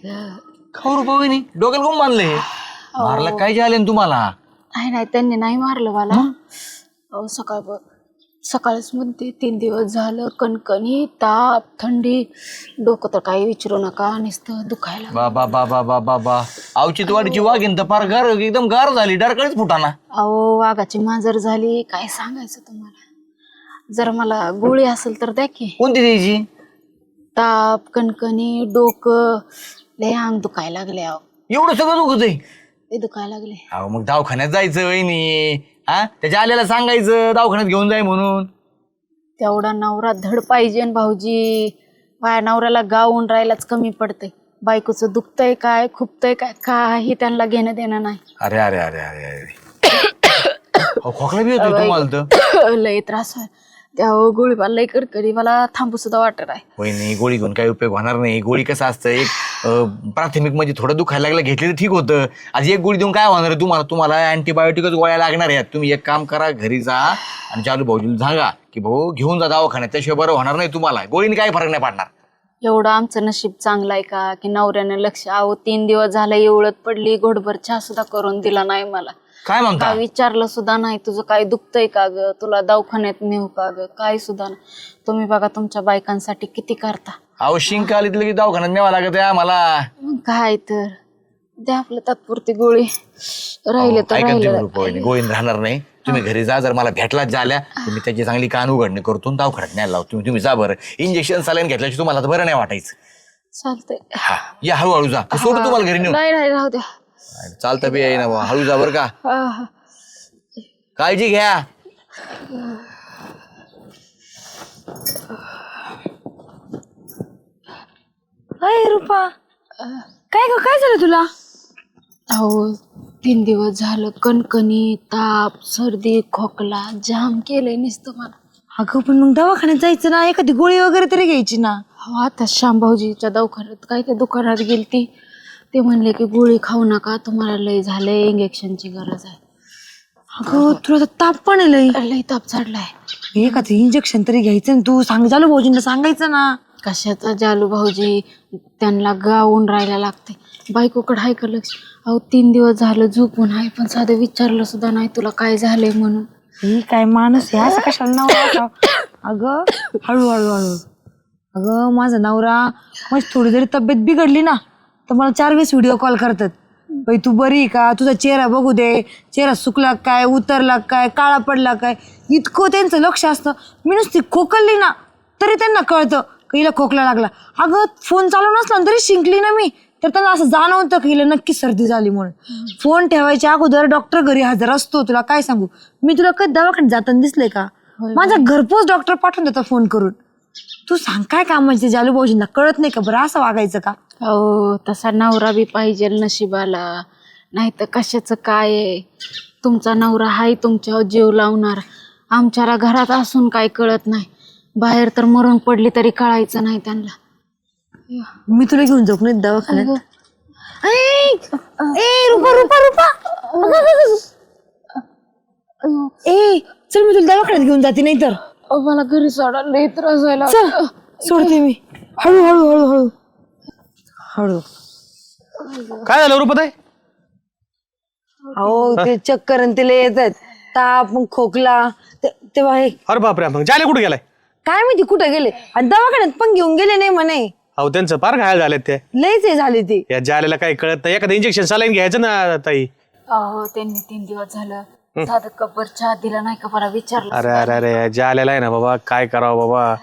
खाऊ रुपये वहिनी डोक्याला कोण बांधले मारला काय झाले तुम्हाला? नाही त्यांनी नाही मारलं मला. अहो सकाळच म्हणते 3 दिवस झालं कणकणी ताप थंडी डोकं तर काही विचारू नका नुसतं दुखायला. बाबा बाबा बाबा बा औचित्यवाडीची वाघीन तर फार गार एकदम गार झाली डरकळीच फुटाना. अहो वाघाची मांजर झाली काय सांगायचं तुम्हाला. जर मला गोळी असेल तर द्या की. कोणती द्यायची? ताप कणकणी डोकं लय अंग दुखायला लागले. अहो एवढं सगळं दुखत आहे? ते दुखायला लागले. अहो मग दवाखान्यात जायचं वहिनी. हा त्याच्या आल्याला सांगायचं दवाखान्यात घेऊन जाय म्हणून. तेवढा नवरा धड पाहिजे भाऊजी. माझ्या नवऱ्याला गावून राहायलाच कमी पडते. बायकोचं दुखतंय काय खुपतंय काय काही त्यांना घेणं देणं नाही. अरे अरे अरे अरे अरे खोकला बी होतो तुम्हाला तर. लय त्रास आहे त्या गोळी मला लय कडकडी मला थांबू सुद्धा वाटत आहे. वहिनी गोळी घेऊन काही उपयोग होणार नाही. गोळी कसं असतं एक प्राथमिक म्हणजे थोडं दुखायला लागलं घेतली तर ठीक होतं. आज एक गोळी देऊन काय होणार आहे तुम्हाला अँटीबायोटिकच गोळ्या लागणार आहेत. तुम्ही एक काम करा घरी जा आणि चालू भाऊजीला सांगा की भाऊ घेऊन जा दवाखान्यात त्याशिवाय बरं होणार नाही तुम्हाला. गोळीने काही फरक नाही पडणार. एवढं आमचं नशीब चांगलं आहे का की नवऱ्यानं लक्ष. आहो 3 दिवस झालं एवढत पडली घोडभर चहा सुद्धा करून दिला नाही मला. काय म्हणता? काय विचारलं सुद्धा नाही तुझं काय दुखतंय का ग तुला दवाखान्यात नेऊ का ग काय सुद्धा नाही. तुम्ही बघा तुमच्या बायकांसाठी किती करता. अहो शिंक आली की दवाखान्यात न्यावं लागत आहे आम्हाला. मग काय तर द्या आपलं तात्पुरती गोळी राहिले तर राहिले. गोळी राहणार नाही. तुम्ही घरी जा जर मला भेटलाच झाल्या तुम्ही त्याची चांगली कान उघडणी करतो दवाखान्यात न्यायला लावतो. तुम्ही जा बरं. इंजेक्शन सलाईन घेतल्याची तुम्हाला तर बरं नाही वाटायचं. चालतंय हा या हळूहळू जा. सोडू तुम्हाला घरी नेऊन. नाही राहू द्या. चालतं बी आहे ना बा. हळू जा बरं का. काळजी घ्या. अय रुपा काय ग काय झालं तुला? अहो 3 दिवस झालं कणकणी ताप सर्दी खोकला जाम केलंय नुसतं मला. अगं पण मग दवाखान्यात जायचं ना एखादी गोळी वगैरे तरी घ्यायची ना. हो आता शामभाऊजीच्या दवाखान्यात काय त्या दुकानात गेलती ते म्हणले की गोळी खाऊ नका तुम्हाला लय झालंय इंजेक्शनची गरज आहे. अगं तुला तर ताप पण आहे लय ताप चढलाय. एखादं इंजेक्शन तरी घ्यायचं ना. तू सांग झालं भाऊजींना सांगायचं ना. कशाचा जालू भाऊजी त्यांना गावून राहायला लागते. बायकोकडे आहे का लक्ष. अहो 3 दिवस झालं झोपून आहे पण साधं विचारलं सुद्धा नाही तुला काय झालंय म्हणून. ही काय माणूस आहे असं कशाला नवरा. अगं हळूहळू हळू. अगं माझा नवरा माझी थोडी जरी तब्येत बिघडली ना तर मला 4 वेळेस व्हिडिओ कॉल करतात. बाई तू बरी आहे का तुझा चेहरा बघू दे चेहरा सुकला काय उतरला काय काळा पडला काय इतकं त्यांचं लक्ष असतं. मी नुसती खोकलली ना तरी त्यांना कळतं की हिला खोकला लागला. अगं फोन चालू नसला तरी शिंकली ना मी तर त्यांना असं जाणवतं की हिला नक्की सर्दी झाली म्हणून. फोन ठेवायच्या अगोदर डॉक्टर घरी हजर असतो. तुला काय सांगू मी तुला कधी दवाखान्यात जाताना दिसले का? माझा घरपोच डॉक्टर पाठवून देतो फोन करून. तू सांग काय कामाचे जालू भाऊजींना कळत नाही का बरं असं वागायचं का? अहो तसा नवरा बी पाहिजे नशिबाला नाही तर कशाचं काय आहे. तुमचा नवरा हाय तुमच्यावर जीव लावणार. आमच्याला घरात असून काय कळत नाही बाहेर तर मरून पडली तरी कळायचं नाही त्यांना. मी तुला घेऊन जाऊ नाही दवाखान्यात. रुपा रुपा रुपा ए चल मी तुला दवाखान्यात घेऊन जाते नाही तर. मला घरी सोडायला लय त्रास व्हायला. चल सोडते मी. हळू हळू हळू हळू हळू. काय झालं रुपताई? अहो ते चक्कर आणि तिला येतात ताप मग खोकला तेव्हा हे अरे बापरे मग जाले कुठे गेलाय? काय माहिती कुठे गेले आणि दवाखान्यात पण घेऊन गेले नाही म्हणे. अहो त्यांचं फार घायल झालेत ते. लयच हे झाले ते. या जालेला काही कळत नाही. एखादं इंजेक्शन सलाईन घ्यायचं ना ताई. अहो त्यांनी 3 दिवस झालं साधं कपर चहा दिला नाही का मला विचारलं. अरे अरे अरे जालेला आहे ना बाबा काय करावं बाबा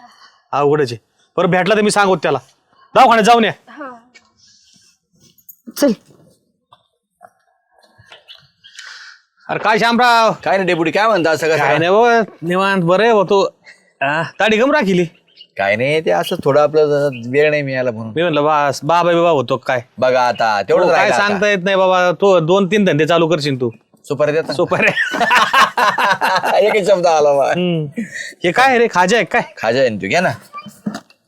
अवघडच आहे. बरं भेटला तर मी सांगू त्याला दवाखान्यात जाऊन या. चल. अरे काय श्यामराव काय नाही डेपुटी काय म्हणता सगळं काय नाही बाबा निवांत बरं होतो. ताडी गम राखिली. काय नाही ते असं थोडं आपलं वेळ नाही मिळाला म्हणून. मी म्हणलं बस बाबा बाबा होतो काय बघा आता तेवढं काय सांगता येत नाही बाबा. तो 2-3 धंदे चालू करशील तू. सुपारी देता सुपर एकच शब्द आला बा. हे काय रे खाजा आहे काय? खाजा आहे ना तू घ्या ना.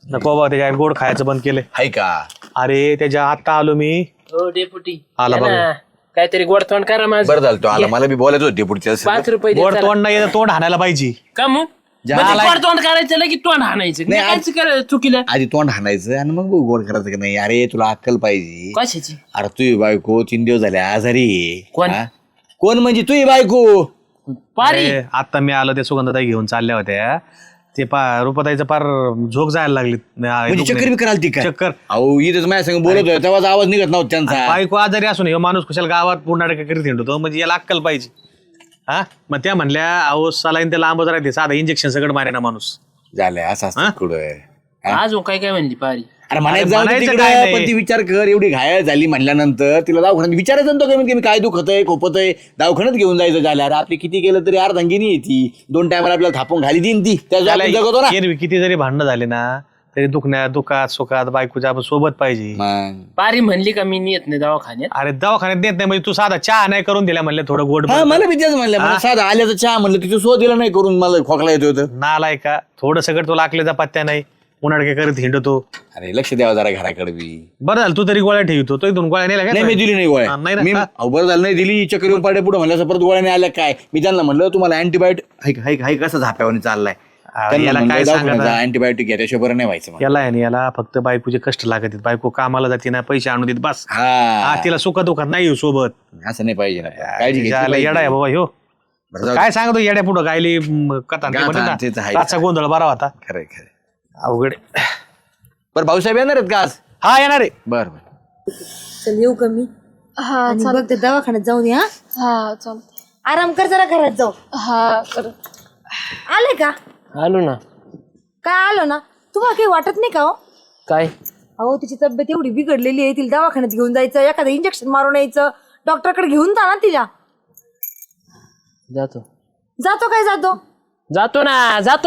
नको बाबा त्याच्या गोड खायचं बंद केलंय. हाय का? अरे त्याच्या आता आलो मी. हो डेपुटी आला बघा. काहीतरी गोड तोंड करा माझं. बरं झालं तो आला. मला बी बोलायचं होतं डेपुटी. 5 रुपये गोड तोंड नाही तोंड हाणायला पाहिजे. का मग ज्याला- गोड तोंड करायचं लगेच तोंड हाणायचं नाही, काय करायचं चुकीला आधी तोंड हाणायचं आणि मग बघू गोड करायचं की नाही. अरे तुला अक्कल पाहिजे. कशाची अरे तुझी बायको 3 दिवस झाले आजारी आहे. कोण? हा? कोण म्हणजे तुझी बायको? पारी आता मी आलो ते सुगंधताई घेऊन चालल्या होत्या ते रुपाताईचं पार झोक जायला लागली म्हणजे चक्कर बी कराल ती काय? चक्कर अहो इथंच माझ्या संग बोलत होता तेव्हाच आवाज निघत नव्हता त्यांचा. बायको आजारी असून हे माणूस कुशाल गावात पूर्ण करीत हिंडतो म्हणजे याला अक्कल पाहिजे. हा मग त्या म्हणल्या अहो सलाईन त्याला आंबच राहते साधा इंजेक्शन सगळं मारे ना माणूस. झालंय असं असतं कुठं. अजून काय म्हणली पारी अरे म्हणायचं जाऊ दे म्हणायचं तिकडं, काय नाही. पण ती विचार कर एवढी घायल झाली म्हणल्यानंतर तिला दवाखान्यात विचारायचं नव्हतं कमीत कमी काय दुखतंय खोपतंय दवाखान्यात घेऊन जायचं झाल्या. अरे आपली किती केलं तरी अर्धांगिनी येते 2 टायमाला आपल्याला थापून घाली देईन ती त्या त्याला जगतो ना. एरवी किती जरी भांडणं झाले ना तरी दुखात सुखात बायकोच्या आपण सोबत पाहिजे. मग पारी म्हणली का मी नेत नाही दवाखान्यात. अरे दवाखान्यात देत नाही म्हणजे तू साधा चहा नाही करून दिला म्हणले थोडं गोड हा मला बी तेच म्हणलं मला साधा आल्याचं चहा म्हणलं तिचं शोध दिला नाही करून मला खोकला येतो होतं. नालाय का थोडं सगळं तुला आकलेचा पत्त्या नाही उन्हाळके करीत हिंडतो. अरे लक्ष द्यावा जरा घराकडे बी. बरं झालं तू तरी गोळ्या ठेवतो तो 2 गोळ्या नेल्या नाही मी का दिली नाही हा, गोळ्या. नाही ना. मी अहो, बरं झालं नाही दिली चक्कर येऊन पाड्या पुढे म्हणलं परत गोळ्या नाही आल्या काय. मी त्यांना म्हणलं तुम्हाला अँटीबायोटिक हाय कसं झाप्यावर चाललाय. याला काय सांगणार? अँटीबायोटिक घ्यायच्या बरं नाही व्हायचं मला. याला आहे आणि याला फक्त बायकोचे कष्ट लागत आहेत. बायको कामाला जाते ना पैसे आणून देत बस हा तिला सुखा दुखात नाही येऊ सोबत. असं नाही पाहिजे ना काळजी घ्यायची याला पाहिजे. येडा आहे बाबा ह्यो. बरं जाऊ दे. काय सांगतो येड्या पुढं गायली कथा गाथा, तेच आहे. रातचा गोंधळ बरा होता खरंय खरंय. अवघड. बरं भाऊसाहेब येणार आहेत का आज? हा येणार आहे. बरं बरं चल येऊ का मी हा आणि बघ ते दवाखान्यात जाऊन या. हा चालते. आराम कर जरा घरात जाऊ. हा कर. आले का आलो ना. काय आलो ना तुम्हाला काही वाटत नाही का हो? काय अहो तिची तब्येत एवढी बिघडलेली आहे तिला दवाखान्यात घेऊन जायचं एखादं इंजेक्शन मारून यायचं डॉक्टरकडे घेऊन जा ना तिला. जातो जातो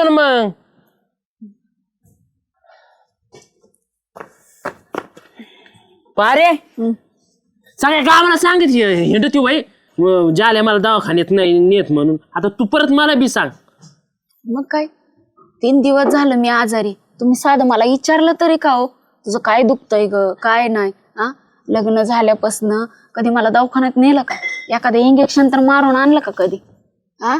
ना मग. पारे सगळ्या गावाला सांगितली हिंडती बाई ज्याला मला दवाखान्यात नाही नेत म्हणून. आता तू परत मला बी सांग. मग काय 3 दिवस झालं मी आजारी. तुम्ही साधं मला विचारलं तरी का हो तुझं काय दुखतंय ग काय नाही. हा लग्न झाल्यापासनं कधी मला दवाखान्यात नेलं का? एखादं इंजेक्शन तर मारून आणलं का कधी? हा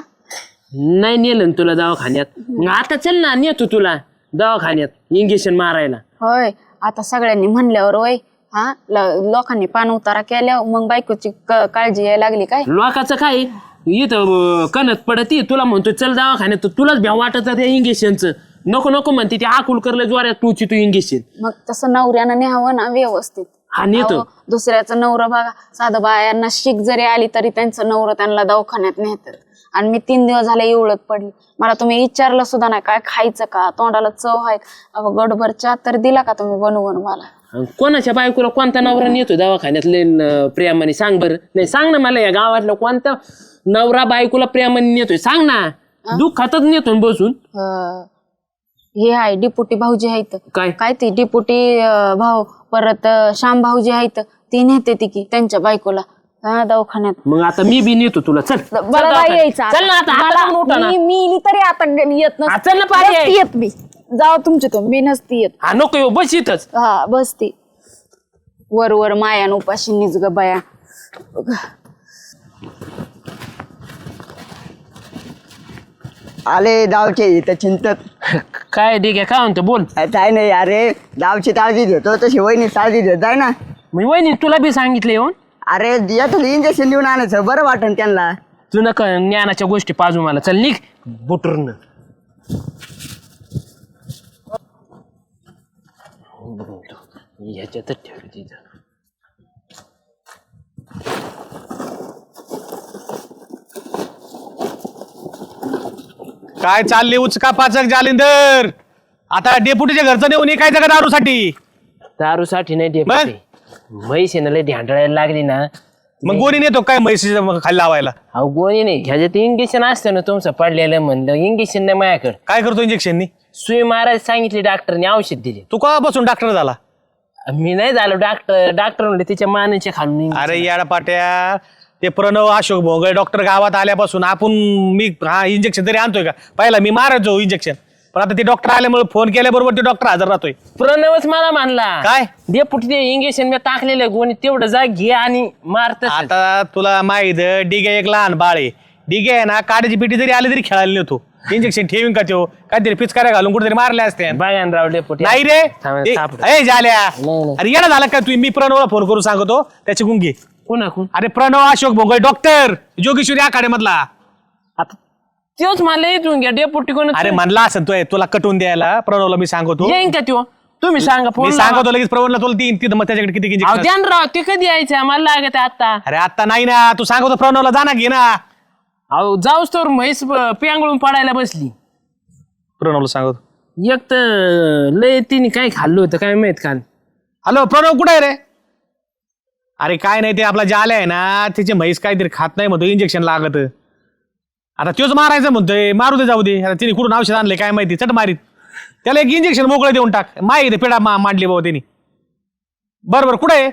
नाही नेलं ना तुला दवाखान्यात. मग आता चल ना नेतो तुला दवाखान्यात इंजेक्शन मारायला. होय आता सगळ्यांनी म्हणल्यावर होय. हा लोकांनी पान उतारा केल्यावर मग बायकोची काळजी यायला लागली काय? लोकांचं काय इथं कणत पडती तुला म्हणतो चल दवाखान्यात तर तुलाच भ्या वाटत त्या इंजेक्शनचं. नको म्हणते ते आकुल करलं ज्वाऱ्यात तुची तू इंजेक्शन. मग तसं नवऱ्यानं न्यावं ना व्यवस्थित. हा नेतो. अहो, दुसऱ्याचं नवरं बघा साधं बायांना शीक जरी आली तरी त्यांचं नवरं त्यांना दवाखान्यात नेतात. आणि मी 3 दिवस झाले एवढत पडली. मला तुम्ही विचारलं सुद्धा नाही काय खायचं का तोंडाला चव आहे. अहो गडभर चहा तर दिला का तुम्ही बनवून मला? कोणाच्या बायकोला कोणता नवरा नेतो दवाखान्यात प्रेमाने सांग बरं. नाही सांग ना मला या गावातला कोणता नवरा बायकोला प्रेमाने नेतोय सांग ना. दुःखातच नेतो ना बसून. हे आहे डिपुटी भाऊजी आहेत. काय ती डिपुटी भाऊ परत श्याम भाऊजी आहेत ती नेते ती की त्यांच्या बायकोला हा दवाखान्यात. मग आता मी बी नेतो तुला चल. बरं नाही यायचं चल ना आता हाताला उठा ना. मी तरी आता येत हा, चल ना पारी आहे. येत मी जाऊ तुमची तो मी नसती येत. हा नको येऊ बस इथंच. हा बसती वर मायान उपाशी निज ग बाया. आले दावचे इथं चिंतत काय ठीक आहे काय म्हणतो बोल. काय नाही अरे दावची काळजी घेतो तशी वहिनी काळजी घेत जाय ना. मी वहिनी तुला बी सांगितलं येऊन. अरे याचं इंजेक्शन देऊन आणायचं बरं वाटन त्यांना. तू नका ज्ञानाच्या गोष्टी पाजू मला. चल निघ बुटूरन. याच्यातच ठेवली तिथं. काय चालली उचका पाचक जालिंदर आता डेपुटीच्या घरचं नेऊन काय का दारूसाठी? दारूसाठी नाही डेपुटी म्हैसेना लय ढांढळायला लागली ना. मग गोणी नेतो काय म्हैशीच्या खाली लावायला? अहो गोळी नाही ह्याच्यात इंजेक्शन असतं ना तुमचं पडलेलं म्हणलं इंजेक्शन नाही माझ्याकडे. काय करतो इंजेक्शननी? सुई मारायला सांगितली डॉक्टरने औषध दिले. तू बसून डॉक्टर झाला? मी नाही झालो डॉक्टर म्हणले तिच्या मानेच्या खालून. अरे याडा पाट्या ते प्रणव अशोक भोंगळे डॉक्टर गावात आल्यापासून मी इंजेक्शन तरी आणतोय का? पहिला मी मारायचो इंजेक्शन पण आता ते डॉक्टर आल्यामुळे फोन केल्याबरोबर ते डॉक्टर हजर राहतोय. प्रणवच मला मानला काय डेपुटी ते इंजेक्शन मी टाकलेलं गोणी तेवढं जा घे आणि मारत. आता तुला माहित डिगे एक लहान बाळ आहे. डिगे आहे ना काड्याची पिटी जरी आली तरी खेळायला नेतो इंजेक्शन ठेवीन का त्यो काहीतरी पिचकाऱ्या घालून कुठेतरी मारले असते बघा ना राव डेपुटी नाही रे थांब, सापडलं. ए झाल्या नाही. अरे येणं झालं का तुम्ही मी प्रणवला फोन करून सांगतो त्याची गुंगी कोणा कोण अरे प्रणव अशोक भोंगळे डॉक्टर जोगेश्वरी आखाडे मधला आता तोच मला येतून घ्या डेपुटी कोण अरे म्हणला असं तो तुला कटवून द्यायला प्रणवला मी सांगतो येईन का त्यो तुम्ही सांगा मी सांगतो लगेच प्रवणला तुला तीन तिथं मग त्याच्याकडे किती इंजेक्शन ध्यान राव ते कधी यायचं मला लागत आता अरे आता नाही ना तू सांगतो प्रणवला जा ना घे ना अहो जाऊस तर म्हैस पेंगळून पडायला बसली प्रणवला सांगतो एक तर लय तिने काय खाल्लं होतं काय माहित काल हॅलो प्रणव कुठे आहे रे अरे काय नाही ते आपला जाले आहे ना त्याचे म्हैस काहीतरी खात नाही म्हणतो इंजेक्शन लागत आता तोच मारायचं म्हणतोय मारू दे जाऊ दे आता तिने कुठून औषध आणले काय माहिती चट मारीत त्याला एक इंजेक्शन मोकळं देऊन टाक माहिती पेडा मांडली बाबा त्यांनी बरं कुठे आहे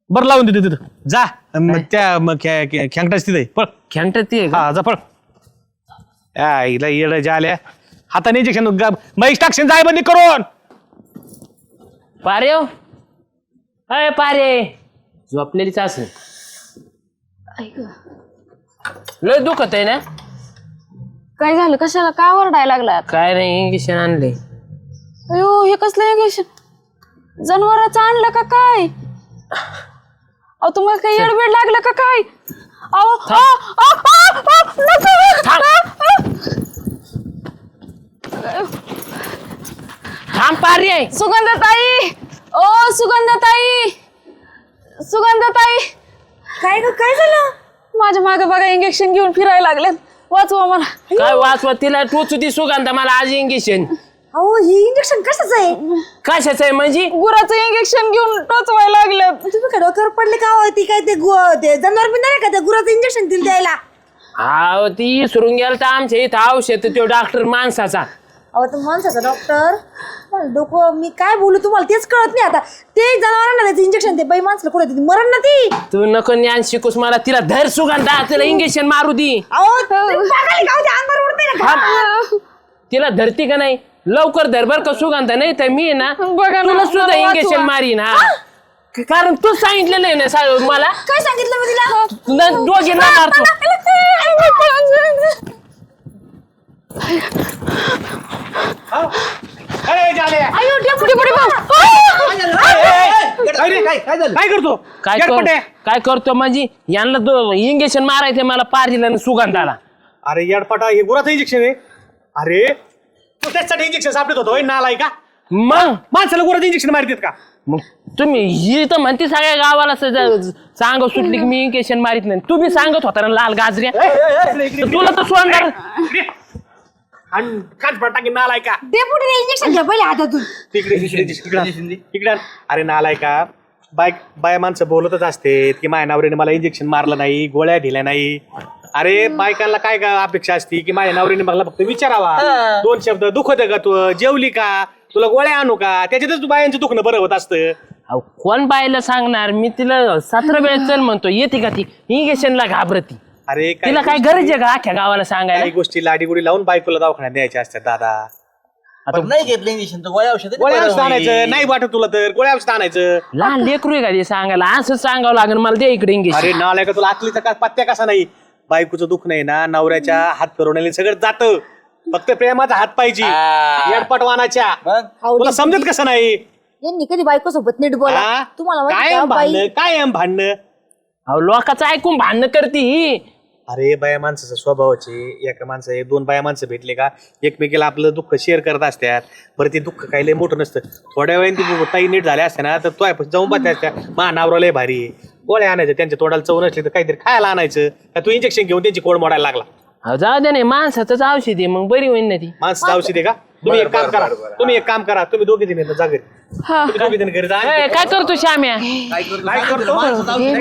बरं लावून देते तिथं जा मग त्या मग खेंगटाच तिथे पळ खेंगट ते हा जा पळ हिला येड जाल्या हाताने इंजेक्शन म्हैस टाकशील जाय बंदी करून पारे अय पारे झोपलेलीच असं लय दुखत आहे ना काय झालं कशाला का ओरडायला लागलात काय नाही इंजेक्शन आणले अयो हे कसलं इंजेक्शन जनावराचं आणलं का काय अहो तुम्हाला काही येडबेड लागलं का काय अहो थांब पारे सुगंधताई ओ सुगंधताई सुगंधताई काय झालं माझ्या मागे बघा इंजेक्शन घेऊन फिरायला लागलेत वाचवा मला काय वाचवा तिला टोचू ती सुगंधा मला आज इंजेक्शन अहो ही इंजेक्शन कशाचं आहे कशाचं आहे म्हणजे गुराचं इंजेक्शन घेऊन टोचवायला लागलेत तुम्ही काय डोक्यावर पडले का हो? ती काय ते जनावर बिंदार आहे का ते गुराचं इंजेक्शन दिलं द्यायला हा ती सुरून गेला तर आमच्या इथं औषध तो डॉक्टर माणसाचा अहो तर माणसाचा डॉक्टर डोकं मी काय बोलू तुम्हाला तेच कळत नाही आता ते जनावरांना द्यायचं इंजेक्शन ते बाई माणसाला कुठे देते मरण ना ती तू नको ज्ञान शिकूस मला तिला धर सुगंधा तिला इंजेक्शन मारू दी अहो तुम्ही पागल का हो? ते अंगावर उडते ना का? तिला धरती का नाही लवकर धर बर का सुगंधा नाही तर मी ना बघा ना, तुला सुद्धा मला इंजेक्शन वाचवा. मारीन हा कारण तू सांगितलेलं आहे ना मला काय सांगितलं मी तिला तुला दोघींना मारतो अरे जाल्या अयो डेपुटी पुढे काय करतो काय येडपटे. काय करतो म्हणजे यांना इंजेक्शन मारायचं मला पारीला सुगंधाला अरे येडपाटा हे गुराचं इंजेक्शन आहे अरे तू त्याच्यासाठी इंजेक्शन सापडत होतो होय, नालाय का मग माणसाला गुराचं इंजेक्शन मारतात का मग तुम्ही ही तर म्हणते सगळ्या गावाला सांग सुटली की मी इंजेक्शन मारित नाही तू बी सांगत होता ना लाल गाजऱ्या तर तुला तर सोडणार टाकी नालाय का डेपुटीने इंजेक्शन घ्या पहिले हातातून इकडे अरे नालाय का बाया माणसं बोलतच असते की माझ्या नवऱ्याने मला इंजेक्शन मारलं नाही गोळ्या दिल्या नाही अरे बायकांना काय का अपेक्षा असती की माझ्या नवऱ्याने मला फक्त विचारावा दोन शब्द दुखत का तू जेवली का तुला गोळ्या आणू का त्याच्यातच तू बायांचं दुखणं बरं होत असतं अहो, कोण बायला सांगणार मी तिला 17 वेळेस चल म्हणतो येते का ती इंजेक्शनला घाबरती अरे तिला काय गरज आहे का अख्ख्या गावाला सांगायला काही गोष्टी लाडीगुडी लावून बायकोला दवाखान्यात द्यायच्या असतात दादा पण नाही घेतलं इंजेक्शन तर गोळ्या औषध गोळ्या औषध आणायचं नाही वाटत तुला तर गोळ्या औषध आणायचं लहान लेकरू आहे का ते सांगायला असं सांगावं लागेल मला दे इकडे इंजेक्शन अरे नालाय का तुला आतलीचा का पत्त्या कसा नाही बायकोचं दुःख नाही ना नवऱ्याच्या हात फिरवण्याने सगळं जातं फक्त प्रेमाचा हात पाहिजे येडपटवानाच्या तुला समजत कसं नाही यांनी कधी बायको सोबत नीट बोला हा? तुम्हाला माहिती कायम का बाई भांडणं कायम भांडणं अहो लोकांचं ऐकून भांडणं करते ही अरे बाया माणसाचा स्वभावाचे एका माणसं एक दोन बाया माणसं भेटले का एकमेकीला आपलं दुःख शेअर करत असतात बरं ते दुःख काही लय मोठं नसतं थोड्या वेळाने ती ताई नीट झाल्या असत्या ना तर तो जाऊन पाहत्या असत्या मा नावरा लय भारी गोळ्या आणायचं त्यांच्या तोंडाला चव नसली तर काहीतरी खायला आणायचं का तू इंजेक्शन घेऊन त्यांची कोड मोडायला लागला अहो, जाऊ दे नाही माणसाचंच औषध आहे मग बरी होईन ना ती माणसं औषध आहे का तुम्ही एक काम करा तुम्ही दोघे जण जा घरी तुम्ही दोघे जण घरी जा ए, काय करतो श्याम्या काय करतो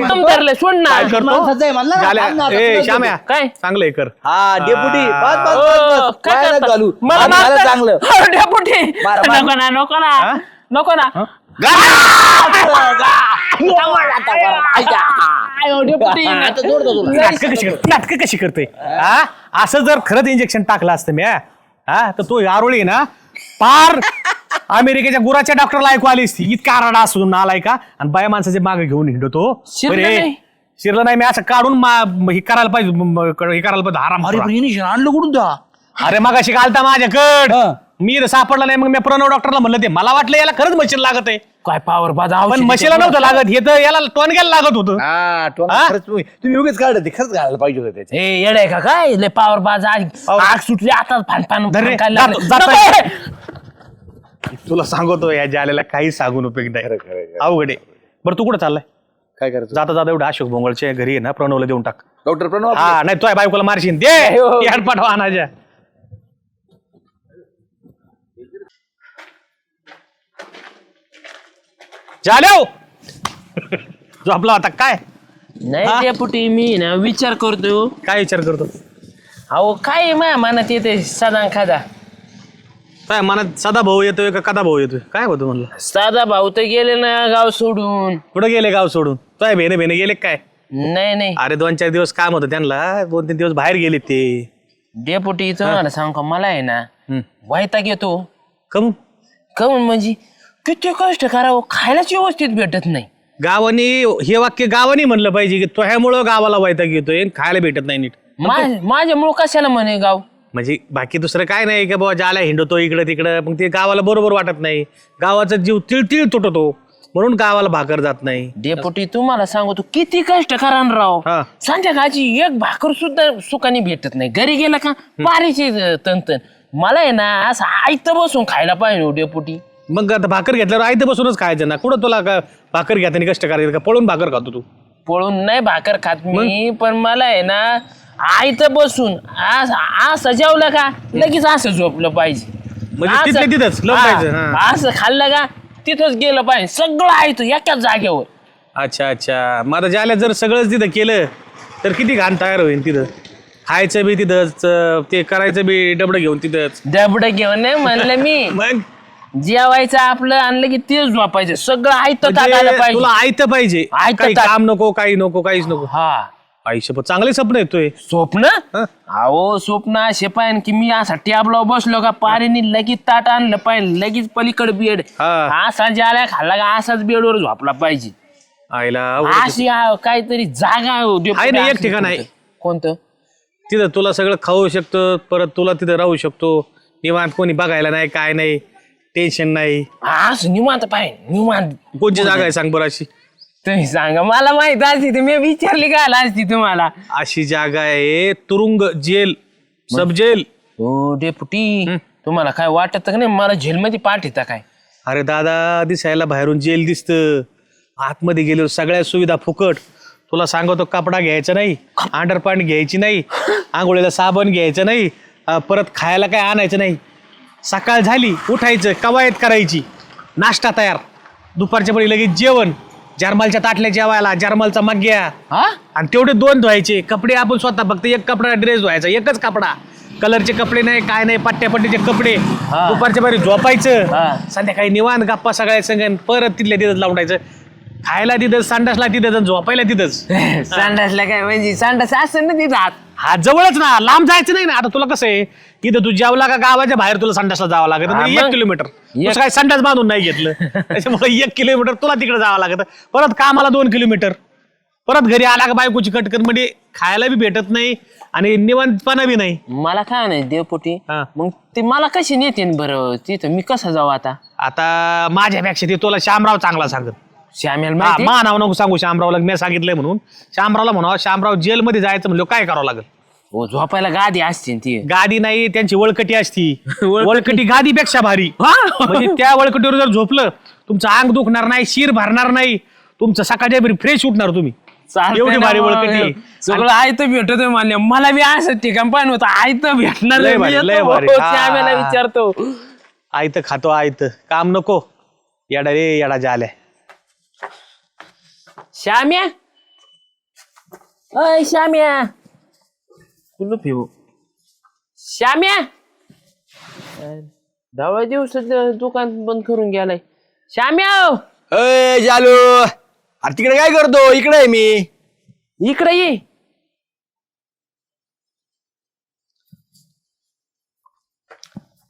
दम धरलंय, सोड ना काय करतो झाल्या ए श्याम्या काय चांगलं हे कर हा डेपुटी बस बस ओ, बस काय काय करता? घालू मला आज झालं मारता? चांगलं अहो, डेपुटी मारा, मारा. नको ना नको ना नको ना अहो, डेपुटी नाटक कशी करते हा असं जर खरंच इंजेक्शन टाकलं असतं मी हा तर तो आरोळी ना पार अमेरिकेच्या गुराच्या डॉक्टरला ऐकू आली असती इतका आराडा असून आलाय का आणि बाया माणसाचे मागे घेऊन हिंडतो शिरलं नाही. शिरलं नाही मी असं काढून हे करायला पाहिजे हे करायला पाहिजे आराम अरे पण इंजेक्शन आणलं कुठून त्या अरे मग अशी घालता माझ्याकड मी इथं सापडला नाही मग मी प्रणव डॉक्टरला म्हणलं ते मला वाटलं याला खरंच मशीन लागत आहे काय पावर बाजा पण मशीला नव्हतं लागत हे तर याला टोनग्याला लागत होतं तुम्ही उगेच काढलं ते खरंच घालायला पाहिजे होतं त्याचे ए येडाय का काय लय पावर बाजा आग सुटली आता फान धर रे, फान जातो. तुला सांगतो या जालेला काही सांगून उपयोग नाही अवघड आहे बरं तू कुठं चाललाय काय करायचं जाता जाता एवढं अशोक भोंगळच्या घरी आहे ना प्रणवला देऊन टाक डॉक्टर प्रणव हा नाही तो बायकोला मारशील दे याड पाठवा अनाच्या झालो झोपला आता काय नाही डेपुटी मी ना विचार करतो काय विचार करतो अहो काय माझ्या मनात येते सदा खादा काय मनात साधा भाऊ येतोय का कदा भाऊ येतोय काय होतं म्हणलं साधा भाऊ तर गेले ना गाव सोडून कुठं गेले गाव सोडून काय भेने भेने गेले काय नाही नाही अरे 2-4 दिवस काम होतं त्यांना 2-3 दिवस बाहेर गेले ते डेपुटी तुम्हाला सांग का मला आहे ना वैताग येतो कम काऊन म्हणजे किती कष्ट करावं खायलाच व्यवस्थित भेटत नाही गावानी हे वाक्य गावानी म्हणलं पाहिजे की तो ह्यामुळं गावाला वैताग येतोय आणि खायला भेटत नाही नीट माझ्यामुळं कशाला म्हणे गाव म्हणजे बाकी दुसरं काय नाही की बाबा ज्याला हिंडतो इकडं तिकडं मग ते गावाला बरोबर वाटत नाही गावाचा जीव तिळतिळ तुटतो म्हणून गावाला भाकर जात नाही डेपुटी तुम्हाला सांगतो किती कष्ट करा न राव हा. संध्याकाळची एक भाकर सुद्धा सुखाने भेटत नाही घरी गेला का पारीची तनतन मला आहे ना असं आयत बसून खायला पाहिजे हो डेपुटी मग आता भाकर घेतल्यावर आयतं बसूनच खायचं ना कुठं तुला का भाकर घेताना कष्ट करायचं का पळून भाकर खातो तू पळून नाही भाकर खात मी पण मला आहे ना आयत बसून असं जेवलं का लगेच असं झोपलं पाहिजे म्हणजे तिथल्या असं- तिथंच लपवायचं, हा, हा. असं खाल्लं का तिथंच गेलं पाहिजे सगळं आहे तो एकाच जागेवर अच्छा अच्छा मग आता ज्याला जर सगळंच तिथं केलं तर किती घाण तयार होईल तिथं खायचं बी तिथंच ते करायचं बी डबडं घेऊन तिथंच डबडं घेऊन नाही म्हणलं मी मग जेवायचं आपलं आणलं की तेच झोपायचं सगळं आयत म्हणजे ताटाला पाहिजे तुला आयतं पाहिजे आयतं काही ताट. काम नको काही नको काहीच नको हा आयुष्य पण चांगले स्वप्न येतोय स्वप्न अहो स्वप्न असे पाहिजे की मी असा टॅबला बसलो का पारीने लगेच ताट आणलं पाहिजे लगेच पलीकडे बेड हा. असा ज्याला खाल्ला का असाच बेडवर झोपला पाहिजे आईला अशी काहीतरी जागा आहे ना, एक ठिकाण आहे. कोणतं तिथं तुला सगळं खाऊ शकतो परत तुला तिथं राहू शकतो निवांत कोणी बघायला नाही काय नाही टेन्शन नाही असं निवांत पाहिजे निवांत कोणची जागा आहे सांग बरं अशी तुम्ही सांगा मला माहित असती तर मी विचारली का आला असती तुम्हाला अशी जागा आहे तुरुंग जेल सब जेल हो डेपुटी तुम्हाला काय वाटत का नाही मला जेलमध्ये पाठवता काय अरे दादा दिसायला बाहेरून जेल दिसतं आतमध्ये गेलो सगळ्या सुविधा फुकट तुला सांगतो कपडा घ्यायचा नाही अंडरपॅन्ट घ्यायची नाही आंघोळीला साबण घ्यायचं नाही परत खायला काय आणायचं नाही सकाळ झाली उठायचं कवायत करायची नाश्ता तयार दुपारच्या पडी लगेच जेवण जर्मलच्या ताटल्या जेवायला जर्मलचा मग्या आणि तेवढे 2 धुवायचे कपडे आपण स्वतः फक्त एक कपडा ड्रेस धुवायचा एकच कपडा कलरचे कपडे नाही काय नाही पट्ट्यापट्टीचे कपडे दुपारच्या बरी झोपायचं संध्याकाळी निवांत गप्पा सगळ्या संग परत तिथल्या तिथंच लावडायचं खायला तिथंच संडासला तिथंच आणि झोपायला तिथंच संडासला काय म्हणजे संडास असं ना तिथं हा जवळच ना लांब जायचं नाही ना आता तुला कसं आहे इथं तू जेवला का गावाच्या बाहेर तुला संडासला जावं लागत हा, 1 मग. किलोमीटर तसं काय संडास बांधून नाही घेतलं त्याच्यामुळे 1 किलोमीटर तुला तिकडे जावं लागतं परत कामाला 2 किलोमीटर परत घरी आला का बायकोची कटकट म्हणजे खायला बी भेटत नाही आणि निवांतपणा बी नाही मला काय नाही देवपोटी हा. मग ते मला कशी नेते बरं तिथं मी कसं जाऊ आता माझ्यापेक्षा ते तुला श्यामराव चांगला सांगत श्यामेल हा, माहिती मा नाव नको सांगू श्यामरावला मी सांगितलंय म्हणून श्यामरावला म्हणावं श्यामराव जेलमध्ये जायचं म्हणलं काय करावं लागेल हो झोपायला गादी असते ती गादी नाही त्यांची वळकटी असती वळकटी गादीपेक्षा भारी म्हणजे त्या वळकटीवर जर झोपलं तुमचं अंग दुखणार नाही शिर भरणार नाही तुमचं सकाळच्या फ्रेश उठणार तुम्ही चालतंय एवढी ना भारी मग. वळकटी सगळं आयत भेटत म्हणले मला बी असं ठिकाण पाहिजे होतं आयत भेटणार लय मी भारी, येतो. लय भारी. हो, हा. श्यामेला विचारतो आयत खातो आयत काम नको येडा रे येडा झाल्या श्याम्या अय श्याम्या तुला फिरू श्याम्या 10 दिवस दुकान बंद करून गेलाय श्याम्या अय जालू अरे तिकडे काय करतो इकडे आहे मी इकडे ये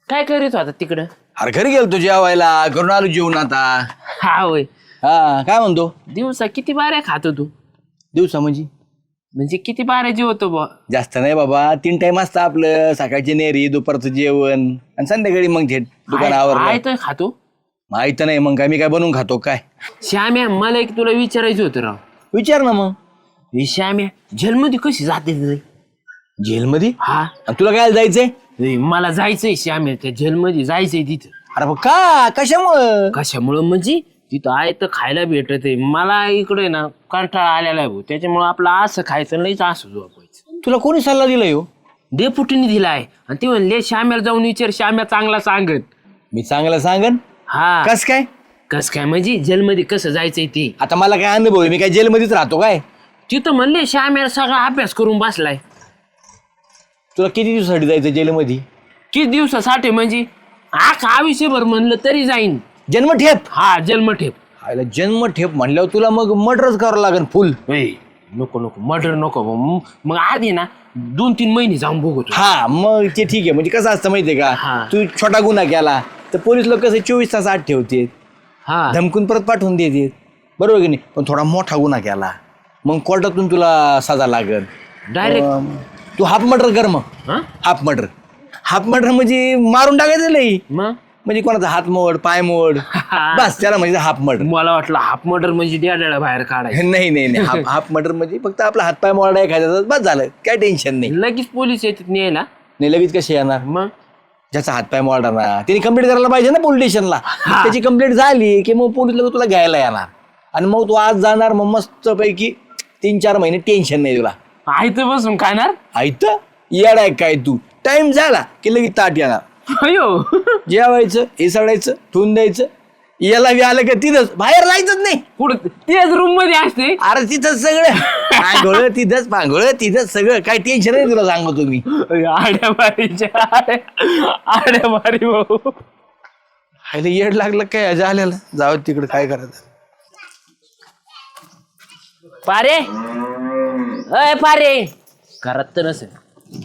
काय करीत होता तिकडं अरे घरी गेलतो जेवायला करून आलो जेवण आता हा होय हा काय म्हणतो दिवसा किती बाऱ्या खातो तू दिवसा म्हणजे किती बाराजी होतो बा जास्त नाही बाबा, 3 टाइम असतं आपलं, सकाळची नेरी, दुपारचं जेवण आणि संध्याकाळी मग थेट दुकानावर. आहे तर खातो. माहित नाही मग काय, मी काय बनवून खातो काय? श्याम्या मला एक तुला विचारायचं होतं राव. विचार ना मग. ही श्याम्या जेलमध्ये कशी जाते रे? जेलमध्ये? हा आणि तुला काय जायचंय? मला जायचंय श्याम्या त्या जेलमध्ये जायचंय तिथं. अरे बा का, कशामुळं? कशामुळं म्हणजे तिथं आहे तर खायला भेटत आहे. मला इकडे ना कंटाळा आलेला आहे भाऊ, त्याच्यामुळे आपलं असं खायचं नाहीच असं झोपायचं. तुला कोणी सल्ला दिलाय हो? डेपुटीने दिला आहे आणि ते म्हणले श्याम्याला जाऊन विचार, श्याम्या चांगला सांगत. मी चांगलं सांगन. हा कस काय? कस काय म्हणजे जेलमध्ये कसं जायचंय ते. आता मला काय अनुभव आहे, मी काय जेलमध्येच राहतो काय? तिथं म्हणले श्याम्याला सगळा अभ्यास करून बसलाय. तुला किती दिवसासाठी जायचं जेलमध्ये? किती दिवसासाठी म्हणजे आयुष्यभर म्हणलं तरी जाईन. जन्मठेप? हा जन्मठेप. आयला जन्मठेप म्हणल्यावर तुला मग मर्डरच करावं लागेल फुल. नको मर्डर नको मग आधी ना 2-3 महिने जाऊन बघतो. हा मग ते ठीक आहे. म्हणजे कसं असतं माहितीये का, हा. तू छोटा गुन्हा केला तर पोलीस लोक कसे 24 तास आत ठेवते, हा धमकून परत पाठवून देते, बरोबर की नाही? पण थोडा मोठा गुन्हा केला मग कोर्टातून तुला सजा लागल डायरेक्ट. तू हाफ मर्डर कर मग. हा हाफ मर्डर म्हणजे मारून टाकायचं नाही, मग म्हणजे कोणाचा हात मोड पाय मोड बस त्याला म्हणजे हाफ मर्डर. मला वाटलं हाफ मर्डर म्हणजे डेड्याला बाहेर काढायचं. नाही हाफ मर्डर म्हणजे फक्त आपला हातपाय मोडा एखाद्याचा बस झालं, काय टेन्शन नाही. लगेच पोलीस येतात न्यायला. नाही लगेच कसे येणार? मग ज्याचा हातपाय मोडा ना त्याने कंप्लेंट करायला पाहिजे ना पोलीस स्टेशनला. त्याची कंप्लेंट झाली की मग पोलीस लोक तुला घ्यायला येणार आणि मग तू आज जाणार, मग मस्त पैकी 3-4 महिने टेन्शन नाही तुला. आयत बसून खाणार. ऐत येडाय काय तू, टाइम झाला की लगेच ताट येणार, अयो जेवायचं हे सडायचं ठेवून द्यायचं. याला बी आलं का तिथंच, बाहेर जायचंच नाही. पुढे तेच रूम मध्ये असते. अरे तिथंच सगळं पांघोळ तिथंच सगळं, काय टेन्शन नाही तुला सांगतो मी. आड्या बारी भाऊ. हायला येड लागलं काय झालेलं, जाऊ तिकडे काय करायचं. पारे अय पारे घरात तर नसेल.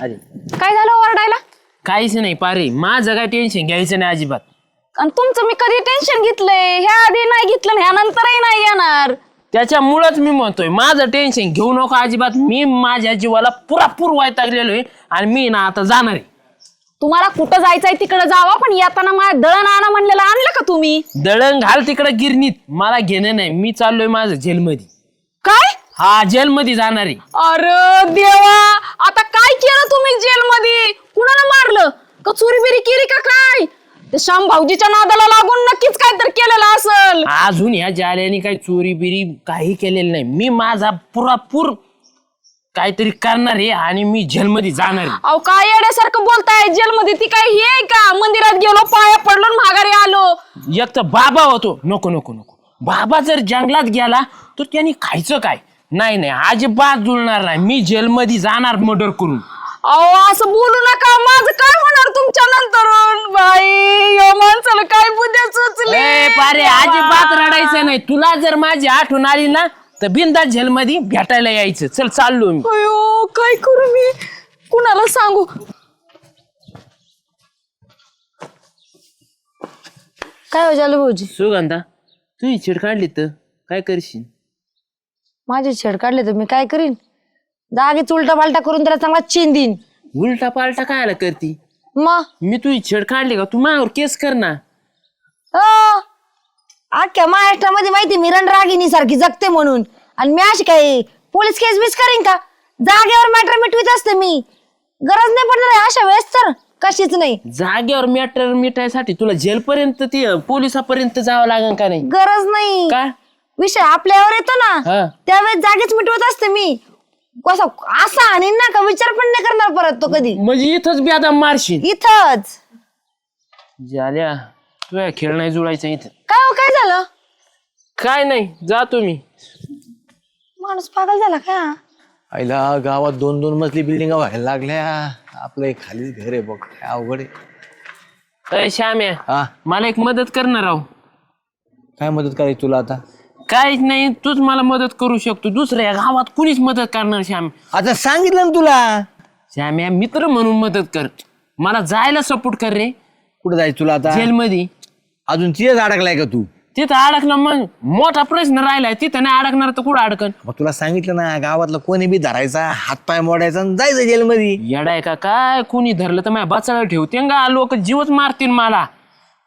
अरे काय झालं ओरडायला? काहीच नाही पारे, माझं काय टेन्शन घ्यायचं नाही अजिबात. आणि तुमचं मी कधी टेन्शन घेतलंय? ह्या आधी नाही घेतलं, ह्या नंतरही नाही येणार. त्याच्यामुळंच मी म्हणतोय माझं टेन्शन घेऊ नको अजिबात. मी माझ्या जीवाला पुरापूर वैतागलेलो आहे आणि मी ना आता जाणार आहे. तुम्हाला कुठं जायचंय तिकडे जावा, पण येताना माझ्या दळण आणा म्हणलेलं आणलं का तुम्ही? दळण घाल तिकडे गिरणीत, मला घेणं नाही. मी चाललोय माझं जेलमध्ये. काय? हा जेलमध्ये जाणार आहे. अरे देवा, आता काय केलं तुम्ही जेलमध्ये? कुणाला मारलं का चोरी बिरी केली का काय? ते श्याम भाऊजीच्या नादाला लागून नक्कीच काहीतरी केलेलं असेल. अजून ह्या जाल्याने काही चोरी बिरी काही केलेलं नाही. मी माझा पुरापूर काहीतरी करणार आहे आणि मी जेलमध्ये जाणार आहे. अहो काय येड्यासारखं बोलताय? जेलमध्ये ती काय हे आहे का? मंदिरात गेलो, पाया पडलो आणि माघारी आलो. एक तर बाबा होतो. नको बाबा जर जंगलात गेला तर त्यांनी खायचं काय? नाही अजिबात जुळणार नाही. मी जेलमध्ये जाणार मर्डर करून. अहो असं बोलू नका, माझं काय होणार तुमच्या नंतर? बाई या माणसाला काय बुद्धी सुचली? पारे अजिबात रडायचं नाही. तुला जर माझी आठवण आली ना तर बिंदास जेलमध्ये भेटायला यायचं. चल चाललो मी. अयो काय करू मी? कुणाला सांगू? काय हो झालं भाऊजी? सुगंधा तू चिड काढली तर काय करशील? माझे छेड काढले तर मी काय करीन? जागीच उलटा पालटा करून त्याला चांगला चीन देईन. उलटा पालटा कायला करती? मग मी तुझी छेड काढली का तू माझ्यावर केस कर ना. अख्ख्या महाराष्ट्रामध्ये माहिती मी रणरागिणी सारखी जगते म्हणून, आणि मी अशी काय पोलीस केस बीस करीन का? जागेवर मॅटर मिटवीत असते मी. गरज नाही पडणार अशा वेळेस तर कशीच नाही. जागेवर मॅटर मिटायसाठी तुला जेलपर्यंत ते पोलिसापर्यंत जावं लागेल का नाही? गरज नाही. का? विषय आपल्यावर येतो ना हा. त्यावेळेस जागेच मिटवत असते मी. कसं असा आणि ना का विचार पण नाही करणार परत तो कधी. म्हणजे इथंच बी आता मारशील? इथंच. झाल्या तुझ्या खेळ नाही जुळायचं इथं. काय झालं? काय नाही जातो मी. माणूस पागल झाला का? आईला गावात 2-2 मजली बिल्डिंग व्हायला लागल्या, आपलं एक खालीच घर आहे बघ, काय अवघड आहे. अय श्याम्या हा मला एक मदत करणार आहो. काय मदत करायची तुला आता? काहीच नाही, तूच मला मदत करू शकतो. दुसऱ्या गावात कुणीच मदत करणार श्याम. आता सांगितलं ना तुला. श्याम्या मित्र म्हणून मदत कर. मला जायला सपोर्ट कर रे कुठं जायचं तुला आता? जेलमध्ये. अजून तिथेच अडकलाय का तू? तिथं अडकलं मग मोठा प्रश्न राहिलाय. तिथं नाही अडकणार तर कुठं अडकन? मग तुला सांगितलं ना, गावातलं कोणी बी धरायचा, हातपाय मोडायचा आणि जायचं जेलमध्ये. येडाय का काय? कुणी धरलं तर माझ्या बचायला ठेवते का? लोक जीवच मारतील मला.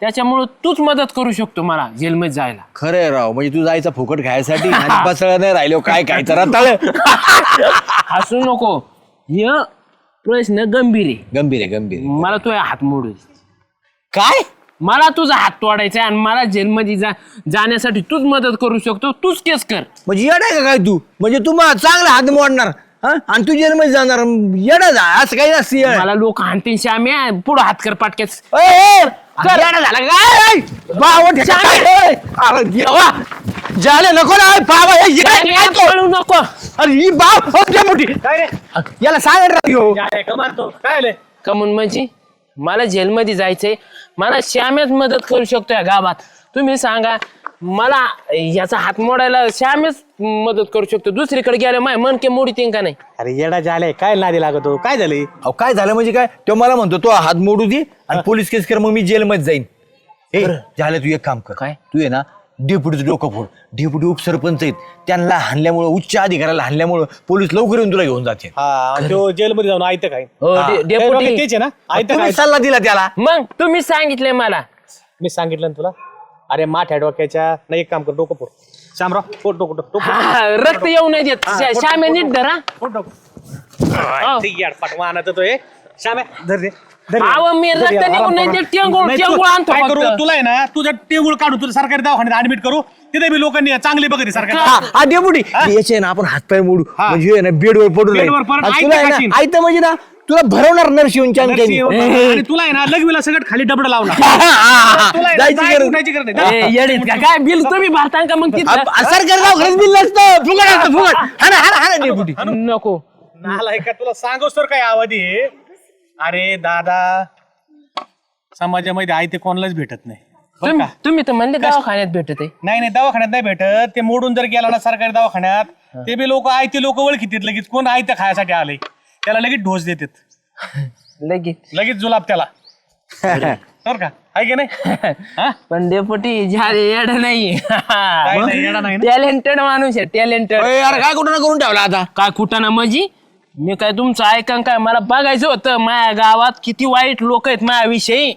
त्याच्यामुळं तूच मदत करू शकतो मला जेलमध्ये जायला. खरंय राव, म्हणजे तू जायचा फुकट खायसाठी आणि बसळा नाही राहिलो काय काय तर रताळ. हसू नको. हे प्रश्न गंभीर आहे. गंभीर आहे, गंभीर आहे. मला तो हात मोडू दे. काय मला तुझा हात तोडायचा आहे आणि मला जेलमध्ये जाण्यासाठी तूच मदत करू शकतो. तूच केस कर. म्हणजे येडा का काय तू? म्हणजे तू मला चांगला हात मोडणार हा? आणि तू जेलमध्ये जाणार? येडा जा, असं काही नसतं. मला लोक हाणतील श्याम्या. पुढं हात कर पाटक्याच. येडा झाला काय? बावट काय? अरे देवा, झाले नको ना बाबा, हे येडा काय तो? पळू नको. अरे ही बाप होते मोठी. याला सांग राव. कमून म्हणजे मला जेलमध्ये जायचंय. मला श्यामेच मदत करू शकतो या गावात. तुम्ही सांगा मला याचा हात मोडायला श्यामेच मदत करू शकतो. दुसरीकडे गेलं माय मनके मोडीतीन का नाही? अरे येडा झालाय, काय नादी लागतो? काय झालंय? अहो काय झालं म्हणजे काय? तो मला म्हणतो तो हात मोडू दे आणि पोलीस केस कर, मग मी जेलमध्ये जाईन. ए झालं, तू एक काम कर. काय? तू आहे ना डेप्युटीचं डोकं फोड. डेप्युटी उपसरपंच आहेत, त्यांना हाणल्यामुळं, उच्च अधिकाऱ्याला हाणल्यामुळं पोलीस लवकर येऊन तुला घेऊन जाते. हा, तो जेलमध्ये जाऊन आयतं काय? हो, डेपुटी. तेच आहे ना, आयतं तुम्ही काय? सल्ला दिला त्याला. मग तुम्ही सांगितलंय मला. मी सांगितलं ना तुला. अरे माठ्या डोक्याच्या नाही, एक काम कर, डोकं फोड. शामराव फोड डोकं, डोकं हा, रक्त येऊ नाही देत. श्याम्या नीट धरा. फोड डोकं. ते येडपाट वाहनाचं तो हे. श्याम्या धर दे, धर दे. अहो, मी धर रक्त दे, निघून नाही आराम देत. करू. टेंगुळ नाही, टेंगुळ आणतो काय करू? फक्त. तुला आहे ना, तुझं टेंगुळ काढू, तुझं सरकारी दवाखान्यात ऍडमिट करू. तिथे बी लोकांनी चांगली बघते सरकार. हा डेप्युटी, याचे आहे ना आपण हातपाय मोडू, हा. म्हणजे आहे ना बेडवर पडू नये. बेडवर परत आणि तुला आहे आयतं ना, खाशील. आयतं म्हणजे ना तुला भरवणार नरशिवच्या अंगठ्याने. आणि तुला आहे ना लघवीला सगळं खाली डबड लावला. तुला आहे ना, जायची जायची गरज उठायची गरज नाही. ए, येडेत का काय? बिल तुम्ही भरता का मग तिथं? सरकार दवाखान्यात बिल नसतं, फुकट असतं, फुकट. हा ना, हा ना, हा ना डेप्युटी. नको. नालाय का, तुला सांगोस तर काय आवादी आहे. अरे दादा, समाजामध्ये आहे ते कोणालाच भेटत नाही. बरं का? तुम्ही तर म्हणले दवाखान्यात भेटत आहे. नाही नाही, दवाखान्यात नाही भेटत. ते मोडून जर गेला ना सरकारी दवाखान्यात, ते बी लोक आहे ते लोक ओळखीत लगेच कोण आहे ते खायसाठी आलंय, त्याला लगेच ढोस देतात, लगेच जुलाब त्याला. बरं का, आहे की नाही? हा? पण डेपुटी झाले येड नाही. काय नाही, येडा नाही ना? टॅलेंटेड माणूस आहे. टॅलेंटेड. अरे यार, काय कुठं ना करून ठेवला आता? काय कुठं ना म्हणजे मी काय तुमचं ऐकन काय? मला बघायचं होतं माझ्या गावात किती वाईट लोक आहेत माझ्याविषयी.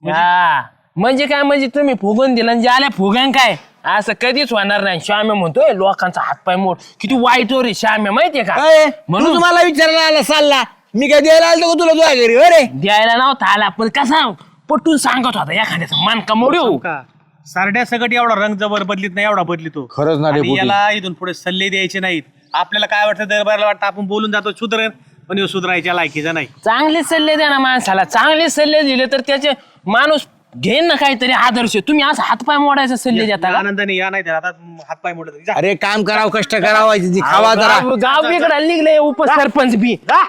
हा, म्हणजे काय? म्हणजे तुम्ही फुगून दिलं जे आल्या फुगन काय? असं कधीच होणार नाही. श्याम्या म्हणतोय लोकांचा हातपाय मोड. किती वाईट रे श्याम्या, माहितीये का? अय, म्हणून तू मला विचारायला आला सल्ला, मी काय द्यायला आलो का तुला तुझ्या घरी? अरे द्यायला नव्हता आला, पण कसा पटून सांगत होता एखाद्याचा मान का मोडू. का सारड्या सगट एवढा रंग जबर बदलीत नाही, एवढा बदलितो. खरंच ना आणि डेपुटी. याला इथून पुढे सल्ले द्यायचे नाहीत. आपल्याला काय वाटतं, दरबारला वाटतं आपण बोलून जातो सुधरेल, पण ह्यो सुधरायच्या लायकीचा नाही. चांगले सल्ले द्या ना माणसाला. चांगले सल्ले दिले तर त्याचे माणूस घेईन ना काहीतरी आदर्श. तुम्ही असं हातपाय मोडायचा सल्ले देता का? आनंदाने या नाही त्याला आता हातपाय मोडत जा. अरे काम करावं, कष्ट करावं, खावा जरा. गाव बिघडायला निघले उपसरपंच बी. जा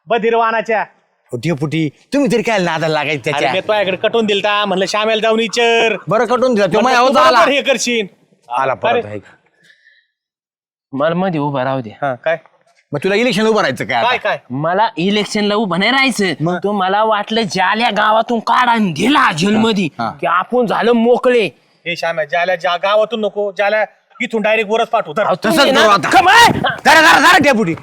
बधिरवानाच्या. डेपुटी, तुम्ही तरी काय नादाला लागायचं अरे त्याच्या? मी तुझ्याकडे कटून दिलता, म्हणलं श्यामेला जाऊन विचार. बरं कटून दिला तो, माझ्या तू होता आला. बरोबर हे करशील. आला परत आहे. मला मध्ये उभा राहू द्या. हा, काय मग तुला इलेक्शन उभं राहायचं काय आता? काय काय मला इलेक्शनला उभं नाही राहायचं. तो मला वाटलं ज्याल्या गावातून काढा आणि दिला जेलमध्ये की आपण झालं मोकळे. हे श्याम्या, ज्या गावातून नको, ज्याला इथून डायरेक्ट वरच पाठवू. धर. अहो, तुम्ही तसंच ना- करू आता. कमाय! जरा जरा जरा डेपुटी,